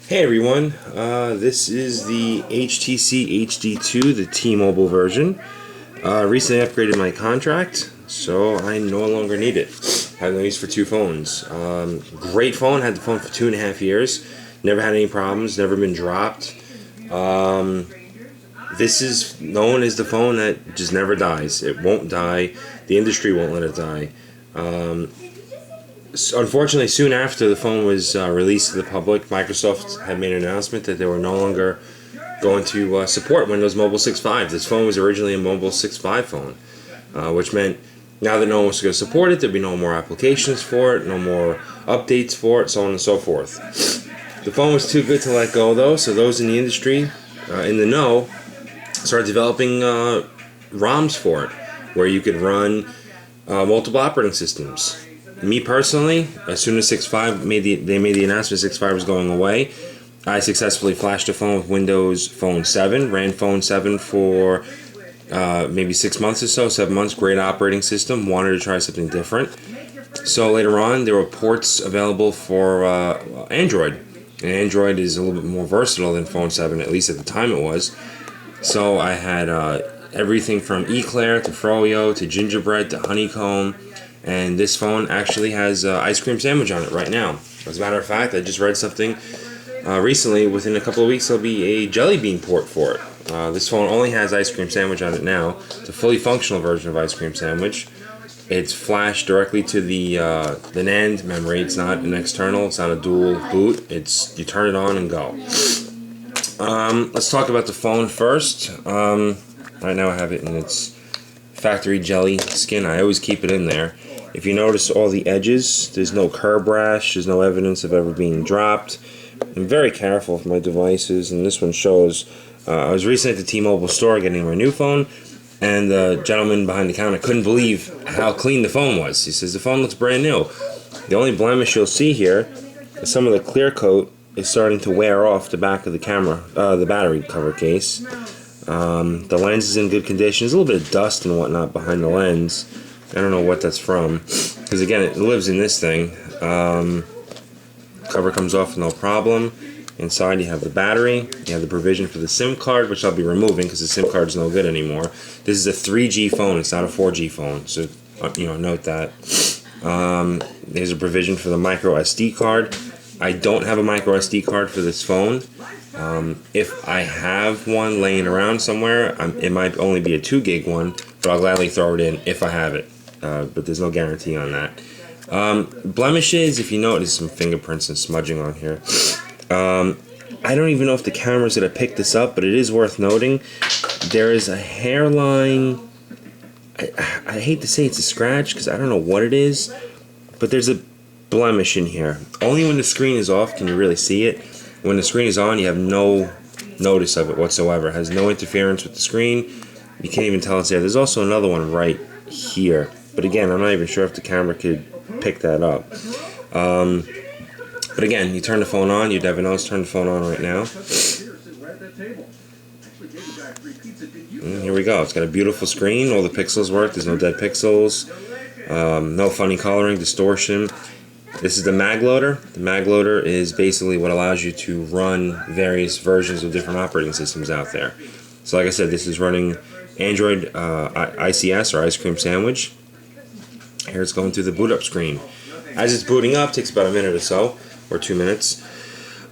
Hey everyone, this is the HTC HD2, the T-Mobile version. Recently upgraded my contract, so I no longer need it. Have no use for two phones. Great phone, had the phone for 2.5 years. Never had any problems, never been dropped. This is known as the phone that just never dies. It won't die. The industry won't let it die. Unfortunately, soon after the phone was released to the public, Microsoft had made an announcement that they were no longer going to support Windows Mobile 6.5. This phone was originally a Mobile 6.5 phone, which meant now that no one was going to support it, there'd be no more applications for it, no more updates for it, so on and so forth. The phone was too good to let go, though, so those in the industry, in the know, started developing ROMs for it, where you could run multiple operating systems. Me personally, as soon as 6.5 they made the announcement 6.5 was going away, I successfully flashed a phone with Windows Phone 7, ran Phone 7 for maybe 6 months or so, 7 months, great operating system, wanted to try something different. So later on, there were ports available for Android, and Android is a little bit more versatile than Phone 7, at least at the time it was. So I had everything from Eclair to Froyo to Gingerbread to Honeycomb. And this phone actually has ice cream sandwich on it right now. As a matter of fact, I just read something recently. Within a couple of weeks, there'll be a Jelly Bean port for it. This phone only has ice cream sandwich on it now. It's a fully functional version of ice cream sandwich. It's flashed directly to the NAND memory. It's not an external. It's not a dual boot. You turn it on and go. Let's talk about the phone first. Right now, I have it in its factory jelly skin. I always keep it in there. If you notice all the edges, there's no curb rash, there's no evidence of ever being dropped. I'm very careful with my devices, and this one shows. I was recently at the T-Mobile store getting my new phone, and the gentleman behind the counter couldn't believe how clean the phone was. He says, the phone looks brand new. The only blemish you'll see here is some of the clear coat is starting to wear off the back of the camera, the battery cover case. The lens is in good condition. There's a little bit of dust and whatnot behind the lens. I don't know what that's from, because again, it lives in this thing. Cover comes off no problem. Inside you have the battery. You have the provision for the SIM card, which I'll be removing because the SIM card is no good anymore. This is a 3G phone. It's not a 4G phone, so note that. There's a provision for the micro SD card. I don't have a micro SD card for this phone. If I have one laying around somewhere, it might only be a 2 gig one, but I'll gladly throw it in if I have it. But there's no guarantee on that. Blemishes, if you notice some fingerprints and smudging on here. I don't even know if the camera's going to pick this up, but it is worth noting. There is a hairline. I hate to say it's a scratch because I don't know what it is, but there's a blemish in here. Only when the screen is off can you really see it. When the screen is on, you have no notice of it whatsoever. It has no interference with the screen. You can't even tell it's there. There's also another one right here. But again, I'm not even sure if the camera could pick that up. But again, you turn the phone on. You'd never know. Let's turn the phone on right now. And here we go. It's got a beautiful screen. All the pixels work. There's no dead pixels. No funny coloring, distortion. This is the mag loader. The mag loader is basically what allows you to run various versions of different operating systems out there. So like I said, this is running Android ICS or ice cream sandwich. Here it's going through the boot up screen. As it's booting up, it takes about a minute or so, or 2 minutes.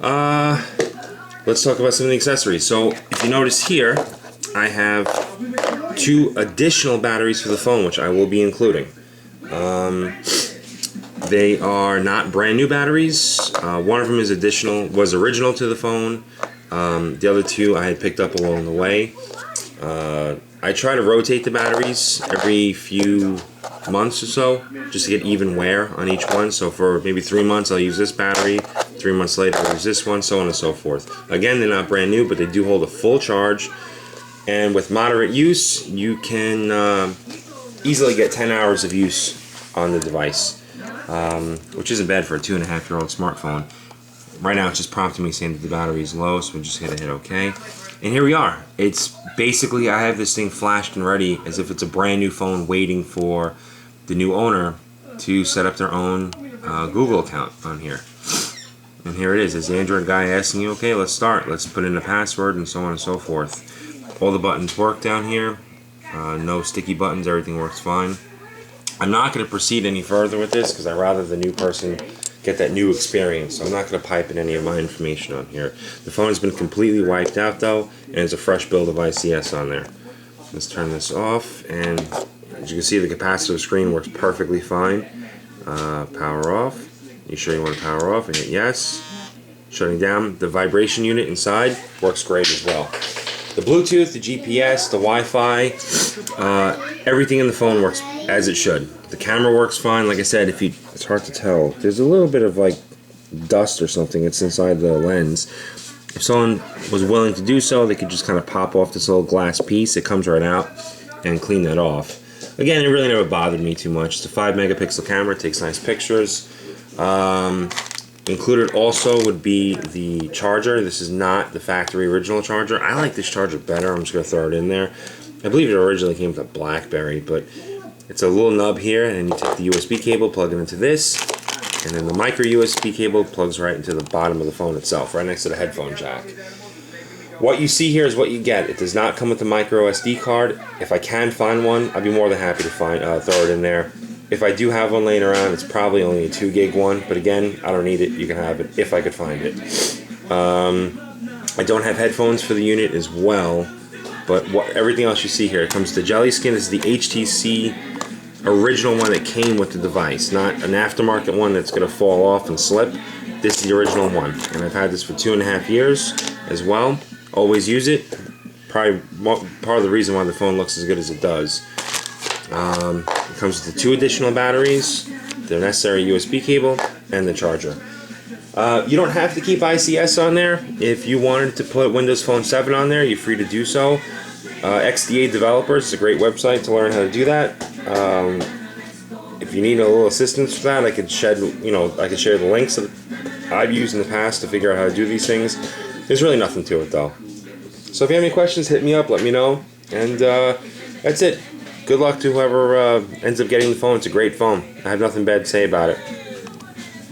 Let's talk about some of the accessories. So if you notice here, I have 2 additional batteries for the phone, which I will be including. They are not brand new batteries. One of them is was original to the phone. The other 2 I had picked up along the way. I try to rotate the batteries every few months or so, just to get even wear on each one. So for maybe 3 months I'll use this battery, 3 months later I'll use this one, so on and so forth. Again, they're not brand new, but they do hold a full charge. And with moderate use, you can easily get 10 hours of use on the device. Which isn't bad for a 2.5-year-old smartphone. Right now it's just prompting me saying that the battery is low, so we're just going to hit OK. And here we are. It's basically, I have this thing flashed and ready as if it's a brand new phone waiting for the new owner to set up their own Google account on here. And here it is. It's the Android guy asking you, okay, let's start. Let's put in the password and so on and so forth. All the buttons work down here. No sticky buttons. Everything works fine. I'm not going to proceed any further with this because I'd rather the new person get that new experience. So I'm not going to pipe in any of my information on here. The phone has been completely wiped out though, and there's a fresh build of ICS on there. Let's turn this off, and as you can see, the capacitive screen works perfectly fine. Power off. You sure you want to power off? And hit yes. Shutting down. The vibration unit inside works great as well. The Bluetooth, the GPS, the Wi-Fi, everything in the phone works as it should. The camera works fine. Like I said, it's hard to tell. There's a little bit of like dust or something. It's inside the lens. If someone was willing to do so, they could just kind of pop off this little glass piece. It comes right out, and clean that off. Again, it really never bothered me too much. It's a 5-megapixel camera. It takes nice pictures. Included also would be the charger. This is not the factory original charger. I like this charger better. I'm just going to throw it in there. I believe it originally came with a BlackBerry, but it's a little nub here, and then you take the USB cable, plug it into this, and then the micro USB cable plugs right into the bottom of the phone itself, right next to the headphone jack. What you see here is what you get. It does not come with a micro SD card. If I can find one, I'd be more than happy to throw it in there. If I do have one laying around, it's probably only a 2 gig one, but again, I don't need it. You can have it if I could find it. I don't have headphones for the unit as well, but everything else you see here, it comes to Jelly Skin. This is the HTC original one that came with the device, not an aftermarket one that's going to fall off and slip. This is the original one, and I've had this for 2.5 years as well. Always use it. Probably part of the reason why the phone looks as good as it does. It comes with the 2 additional batteries, the necessary USB cable, and the charger. You don't have to keep ICS on there. If you wanted to put Windows Phone 7 on there, you're free to do so. XDA Developers is a great website to learn how to do that. If you need a little assistance for that, I could share the links that I've used in the past to figure out how to do these things. There's really nothing to it though. So if you have any questions, hit me up, let me know, and that's it. Good luck to whoever ends up getting the phone. It's a great phone. I have nothing bad to say about it.